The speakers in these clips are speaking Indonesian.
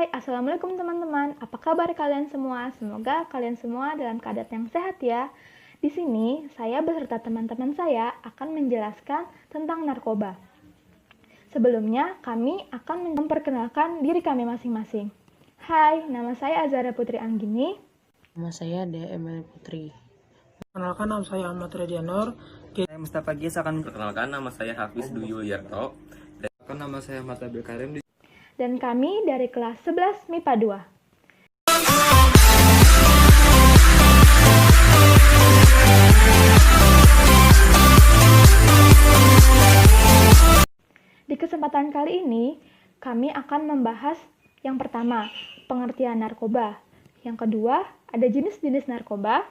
Hai, Assalamualaikum teman-teman. Apa kabar kalian semua? Semoga kalian semua dalam keadaan yang sehat ya. Di sini, saya beserta teman-teman saya akan menjelaskan tentang narkoba. Sebelumnya, kami akan memperkenalkan diri kami masing-masing. Hai, nama saya Azara Putri Anggini. Nama saya DML Putri. Perkenalkan, nama saya Ahmad Redianor. Saya Mustafa Gies akan Perkenalkan, nama saya Hafiz Dwi Yuliarto. Nama saya Matabil Karim. Dan kami dari kelas 11 MIPA 2. Di kesempatan kali ini, kami akan membahas yang pertama, pengertian narkoba. Yang kedua, ada jenis-jenis narkoba.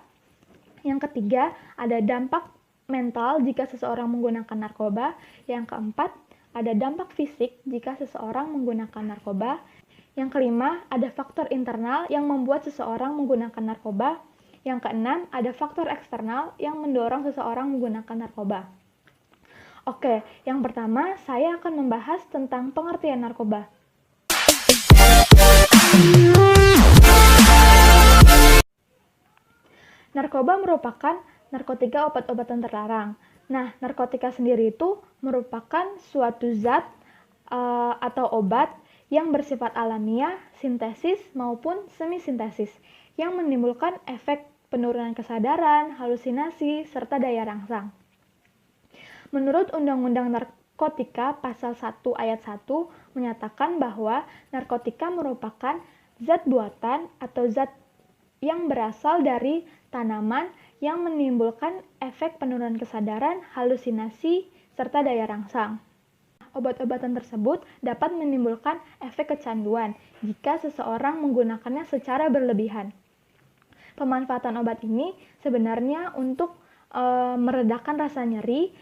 Yang ketiga, ada dampak mental jika seseorang menggunakan narkoba. Yang keempat, ada dampak fisik jika seseorang menggunakan narkoba. Yang kelima, ada faktor internal yang membuat seseorang menggunakan narkoba. Yang keenam, ada faktor eksternal yang mendorong seseorang menggunakan narkoba. Oke, yang pertama saya akan membahas tentang pengertian narkoba. Narkoba merupakan narkotika obat-obatan terlarang. Nah, narkotika sendiri itu merupakan suatu zat atau obat yang bersifat alamiah, sintesis maupun semi-sintesis yang menimbulkan efek penurunan kesadaran, halusinasi, serta daya rangsang. Menurut Undang-Undang Narkotika Pasal 1 Ayat 1 menyatakan bahwa narkotika merupakan zat buatan atau zat yang berasal dari tanaman yang menimbulkan efek penurunan kesadaran, halusinasi, serta daya rangsang. Obat-obatan tersebut dapat menimbulkan efek kecanduan jika seseorang menggunakannya secara berlebihan. Pemanfaatan obat ini sebenarnya untuk meredakan rasa nyeri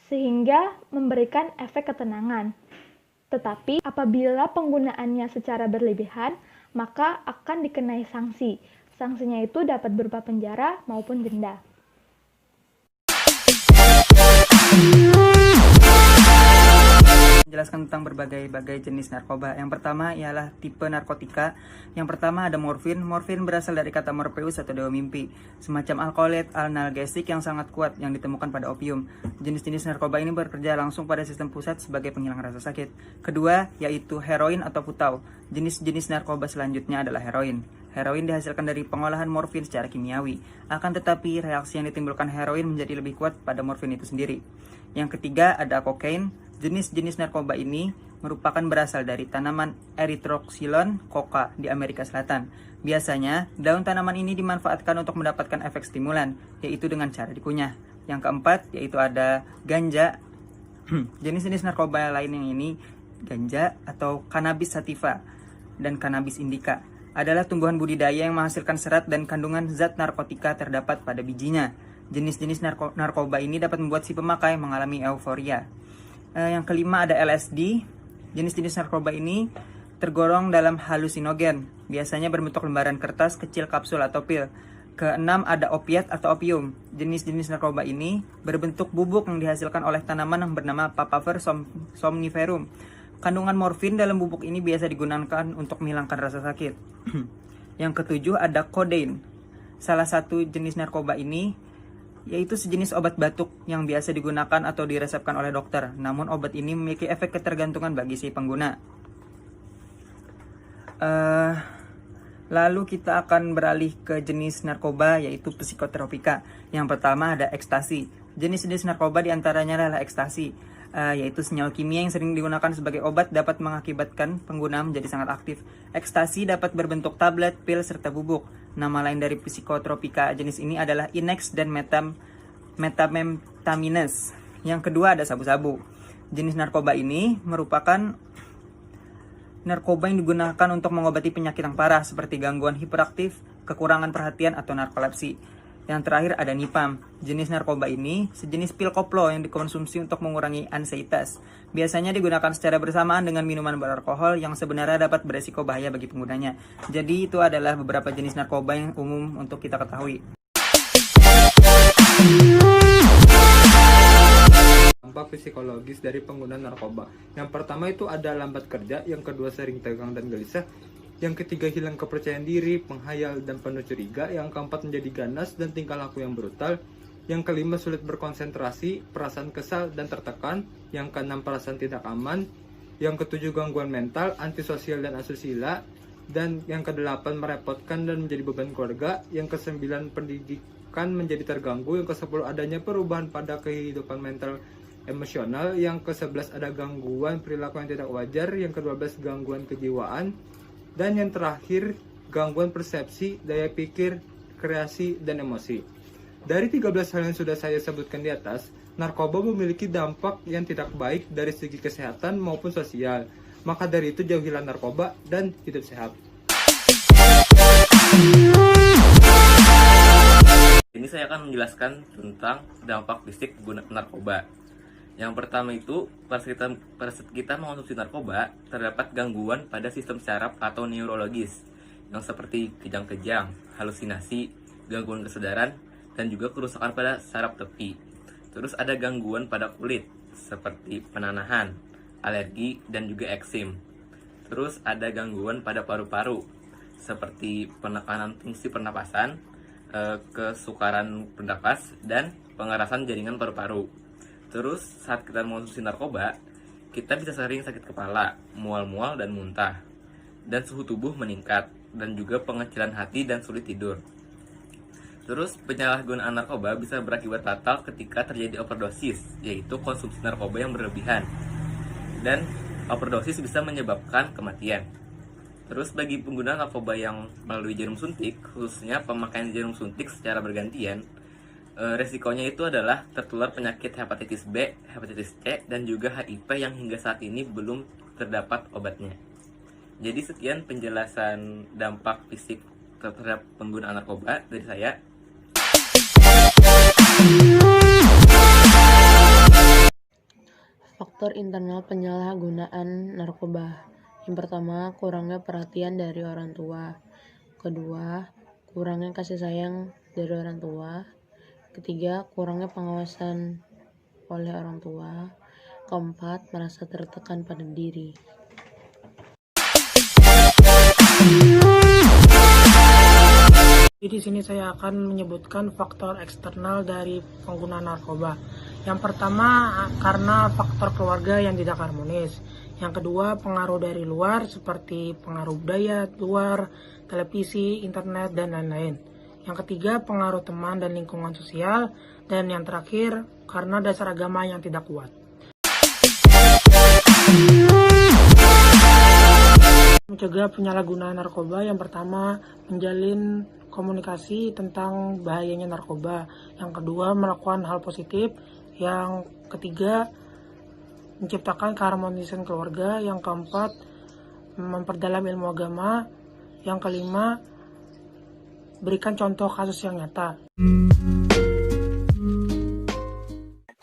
sehingga memberikan efek ketenangan. Tetapi apabila penggunaannya secara berlebihan, maka akan dikenai sanksi. Sanksinya itu dapat berupa penjara maupun denda. menjelaskan tentang berbagai jenis narkoba. Yang pertama ialah tipe narkotika. Yang pertama ada morfin. Morfin berasal dari kata morpheus atau dewa mimpi, semacam alkaloid analgesik yang sangat kuat yang ditemukan pada opium. Jenis-jenis narkoba ini bekerja langsung pada sistem pusat sebagai penghilang rasa sakit. Kedua yaitu heroin atau putau. Jenis-jenis narkoba selanjutnya adalah heroin. Heroin dihasilkan dari pengolahan morfin secara kimiawi. Akan tetapi reaksi yang ditimbulkan heroin menjadi lebih kuat pada morfin itu sendiri. Yang ketiga ada kokain. Jenis-jenis narkoba ini merupakan berasal dari tanaman Erythroxylon coca di Amerika Selatan. Biasanya, daun tanaman ini dimanfaatkan untuk mendapatkan efek stimulan, yaitu dengan cara dikunyah. Yang keempat, yaitu ada ganja. Jenis-jenis narkoba lain yang ini, ganja atau cannabis sativa dan cannabis indica, adalah tumbuhan budidaya yang menghasilkan serat dan kandungan zat narkotika terdapat pada bijinya. Jenis-jenis narkoba ini dapat membuat si pemakai mengalami euforia. Yang kelima ada LSD. Jenis-jenis narkoba ini tergolong dalam halusinogen, biasanya berbentuk lembaran kertas kecil kapsul atau pil. Keenam ada opiat atau opium. Jenis-jenis narkoba ini berbentuk bubuk yang dihasilkan oleh tanaman yang bernama Papaver somniferum. Kandungan morfin dalam bubuk ini biasa digunakan untuk menghilangkan rasa sakit. Yang ketujuh ada kodein. Salah satu jenis narkoba ini yaitu sejenis obat batuk yang biasa digunakan atau diresepkan oleh dokter. Namun obat ini memiliki efek ketergantungan bagi si pengguna. Lalu kita akan beralih ke jenis narkoba yaitu psikotropika. Yang pertama ada ekstasi. Jenis-jenis narkoba diantaranya adalah ekstasi, yaitu senyawa kimia yang sering digunakan sebagai obat dapat mengakibatkan pengguna menjadi sangat aktif. Ekstasi dapat berbentuk tablet, pil, serta bubuk. Nama lain dari psikotropika jenis ini adalah Inex dan metamfetamines. Yang kedua ada sabu-sabu. Jenis narkoba ini merupakan narkoba yang digunakan untuk mengobati penyakit yang parah seperti gangguan hiperaktif, kekurangan perhatian, atau narkolepsi. Yang terakhir ada Nipam. Jenis narkoba ini sejenis pil koplo yang dikonsumsi untuk mengurangi ansietas. Biasanya digunakan secara bersamaan dengan minuman beralkohol yang sebenarnya dapat beresiko bahaya bagi penggunanya. Jadi itu adalah beberapa jenis narkoba yang umum untuk kita ketahui. Dampak psikologis dari pengguna narkoba. Yang pertama itu ada lambat kerja, yang kedua sering tegang dan gelisah, Yang ketiga, hilang kepercayaan diri, penghayal, dan penuh curiga. Yang keempat, menjadi ganas dan tingkah laku yang brutal. Yang kelima, sulit berkonsentrasi, perasaan kesal dan tertekan. Yang keenam, perasaan tidak aman. Yang ketujuh, gangguan mental, antisosial dan asusila. Dan yang kedelapan, merepotkan dan menjadi beban keluarga. Yang kesembilan, pendidikan menjadi terganggu. Yang kesepuluh, adanya perubahan pada kehidupan mental emosional. Yang ke-11, ada gangguan perilaku yang tidak wajar. Yang ke-12, gangguan kejiwaan. Dan yang terakhir, gangguan persepsi, daya pikir, kreasi, dan emosi. Dari 13 hal yang sudah saya sebutkan di atas, narkoba memiliki dampak yang tidak baik dari segi kesehatan maupun sosial. Maka dari itu, jauhilah narkoba dan hidup sehat. Ini saya akan menjelaskan tentang dampak fisik penggunaan narkoba. Yang pertama itu, pada saat kita mengonsumsi narkoba, terdapat gangguan pada sistem saraf atau neurologis, yang seperti kejang-kejang, halusinasi, gangguan kesadaran, dan juga kerusakan pada saraf tepi. Terus ada gangguan pada kulit, seperti penanahan, alergi, dan juga eksim. Terus ada gangguan pada paru-paru, seperti penekanan fungsi pernapasan, kesukaran bernapas, dan pengerasan jaringan paru-paru. Terus saat kita mengonsumsi narkoba, kita bisa sering sakit kepala, mual-mual, dan muntah. Dan suhu tubuh meningkat, dan juga pengecilan hati dan sulit tidur. Terus penyalahgunaan narkoba bisa berakibat fatal ketika terjadi overdosis, yaitu konsumsi narkoba yang berlebihan. Dan overdosis bisa menyebabkan kematian. Terus bagi pengguna narkoba yang melalui jarum suntik, khususnya pemakaian jarum suntik secara bergantian, resikonya itu adalah tertular penyakit hepatitis B, hepatitis C, dan juga HIV yang hingga saat ini belum terdapat obatnya. Jadi sekian penjelasan dampak fisik terhadap penggunaan narkoba dari saya. Faktor internal penyalahgunaan narkoba. Yang pertama, kurangnya perhatian dari orang tua. Kedua, kurangnya kasih sayang dari orang tua. Ketiga, kurangnya pengawasan oleh orang tua. Keempat, merasa tertekan pada diri. Di sini saya akan menyebutkan faktor eksternal dari pengguna narkoba. Yang pertama, karena faktor keluarga yang tidak harmonis. Yang kedua, pengaruh dari luar seperti pengaruh budaya luar, televisi, internet, dan lain-lain. Yang ketiga, pengaruh teman dan lingkungan sosial. Dan yang terakhir, karena dasar agama yang tidak kuat. Mencegah penyalahgunaan narkoba, yang pertama, menjalin komunikasi tentang bahayanya narkoba. Yang kedua, melakukan hal positif. Yang ketiga, menciptakan keharmonisan keluarga. Yang keempat, memperdalam ilmu agama. Yang kelima, berikan contoh kasus yang nyata.